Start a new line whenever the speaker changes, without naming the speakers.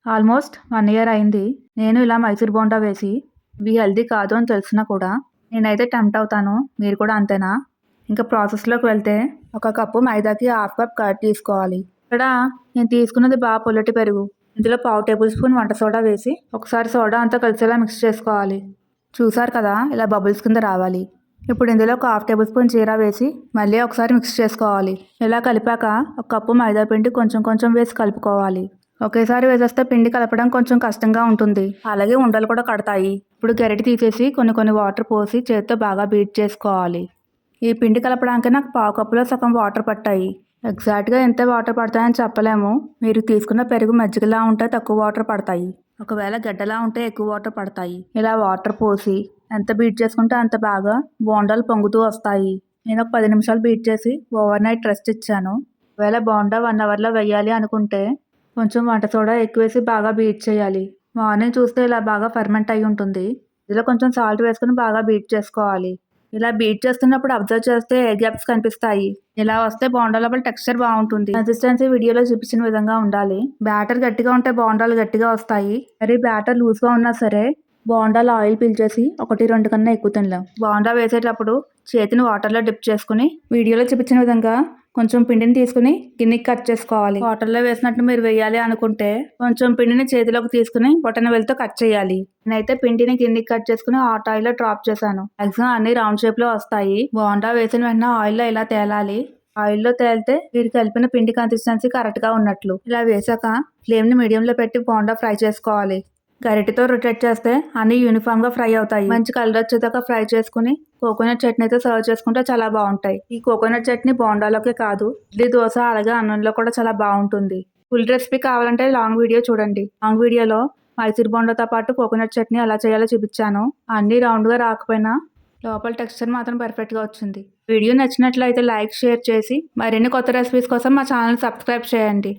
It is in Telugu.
ఆల్మోస్ట్ 1 ఇయర్ అయింది. నేను ఇలా మైసూర్ బోండా వేసి, ఇవి హెల్తీ కాదు అని తెలిసినా కూడా నేనైతే టెంప్ట్ అవుతాను. మీరు కూడా అంతేనా? ఇంకా ప్రాసెస్‌లోకి వెళ్తే, ఒక కప్పు మైదాకి హాఫ్ కప్ కర్డ్ తీసుకోవాలి. ఇక్కడ నేను తీసుకున్నది పుల్లటి పెరుగు. ఇందులో పావు టేబుల్ స్పూన్ వంట సోడా వేసి, ఒకసారి సోడా అంతా కలిసేలా మిక్స్ చేసుకోవాలి. చూసారు కదా, ఇలా బబుల్స్ కింద రావాలి. ఇప్పుడు ఇందులో ఒక హాఫ్ టేబుల్ స్పూన్ జీరా వేసి మళ్ళీ ఒకసారి మిక్స్ చేసుకోవాలి. ఇలా కలిపాక ఒక కప్పు మైదా పిండి కొంచెం కొంచెం వేసి కలుపుకోవాలి. ఒకేసారి వేసేస్తే పిండి కలపడం కొంచెం కష్టంగా ఉంటుంది. అలాగే ఉండలు కూడా కడతాయి. ఇప్పుడు గరిటె తీసేసి కొన్ని వాటర్ పోసి చేత్తో బాగా బీట్ చేసుకోవాలి. ఈ పిండి కలపడానికి నాకు పావు కప్పులో సగం వాటర్ పట్టాయి. ఎగ్జాక్ట్గా ఎంత వాటర్ పడతాయని చెప్పలేము. మీరు తీసుకున్న పెరుగు మజ్జిగలా ఉంటే తక్కువ వాటర్ పడతాయి. ఒకవేళ గడ్డలా ఉంటే ఎక్కువ వాటర్ పడతాయి. ఇలా వాటర్ పోసి ఎంత బీట్ చేసుకుంటే అంత బాగా బోండాలు పొంగుతూ వస్తాయి. నేను ఒక 10 నిమిషాలు బీట్ చేసి ఓవర్ నైట్ రెస్ట్ ఇచ్చాను. ఒకవేళ బోండా 1 అవర్లో వేయాలి అనుకుంటే కొంచెం వంట సోడా ఎక్కువేసి బాగా బీట్ చేయాలి. మార్నింగ్ చూస్తే ఇలా బాగా ఫెర్మెంట్ అయి ఉంటుంది. ఇందులో కొంచెం సాల్ట్ వేసుకుని బాగా బీట్ చేసుకోవాలి. ఇలా బీట్ చేస్తున్నప్పుడు అబ్జర్వ్ చేస్తే ఎయిర్ గ్యాప్స్ కనిపిస్తాయి. ఇలా వస్తే బోండా లోపల టెక్స్చర్ బాగుంటుంది. కన్సిస్టెన్సీ వీడియోలో చూపించిన విధంగా ఉండాలి. బ్యాటర్ గట్టిగా ఉంటే బోండాలు గట్టిగా వస్తాయి. మరి బ్యాటర్ లూజ్గా ఉన్నా సరే బోండాలు ఆయిల్ పీల్చేసి 1-2 కన్నా ఎక్కువ తినలేం. బోండా వేసేటప్పుడు చేతిని వాటర్లో డిప్ చేసుకుని వీడియోలో చూపించిన విధంగా కొంచెం పిండిని తీసుకుని గిన్నెకి కట్ చేసుకోవాలి. వాటర్లో వేసినట్టు మీరు వేయాలి అనుకుంటే కొంచెం పిండిని చేతిలోకి తీసుకుని బొటన వేలుతో కట్ చేయాలి. నేనైతే పిండిని గిన్నెకి కట్ చేసుకుని హాట్ ఆయిల్లో డ్రాప్ చేశాను. మాక్సిమం అన్ని రౌండ్ షేప్ లో వస్తాయి. బోండా వేసిన వెంటనే ఆయిల్లో ఇలా తేలాలి. ఆయిల్లో తేలితే మీరు కలిపిన పిండి కన్సిస్టెన్సీ కరెక్ట్ గా ఉన్నట్లు. ఇలా వేసాక ఫ్లేమ్ ని మీడియంలో పెట్టి బోండా ఫ్రై చేసుకోవాలి. గరిటెతో రొటేట్ చేస్తే అన్ని యూనిఫామ్ గా ఫ్రై అవుతాయి. మంచి కలర్ వచ్చేదాకా ఫ్రై చేసుకుని కోకోనట్ చట్నీతో సర్వ్ చేసుకుంటే చాలా బాగుంటాయి. ఈ కోకోనట్ చట్నీ బోండాలోకే కాదు, ఇడ్లీ, దోశ అలాగే అన్నంలో కూడా చాలా బాగుంటుంది. ఫుల్ రెసిపీ కావాలంటే లాంగ్ వీడియో చూడండి. లాంగ్ వీడియోలో మైసూర్ బోండాతో పాటు కోకోనట్ చట్నీ ఎలా చేయాలో చూపించాను. అన్ని రౌండ్ గా రాకపోయినా లోపల టెక్స్చర్ మాత్రం పర్ఫెక్ట్ గా వచ్చింది. వీడియో నచ్చినట్లయితే లైక్, షేర్ చేసి మరిన్ని కొత్త రెసిపీస్ కోసం మా ఛానల్ సబ్స్క్రైబ్ చేయండి.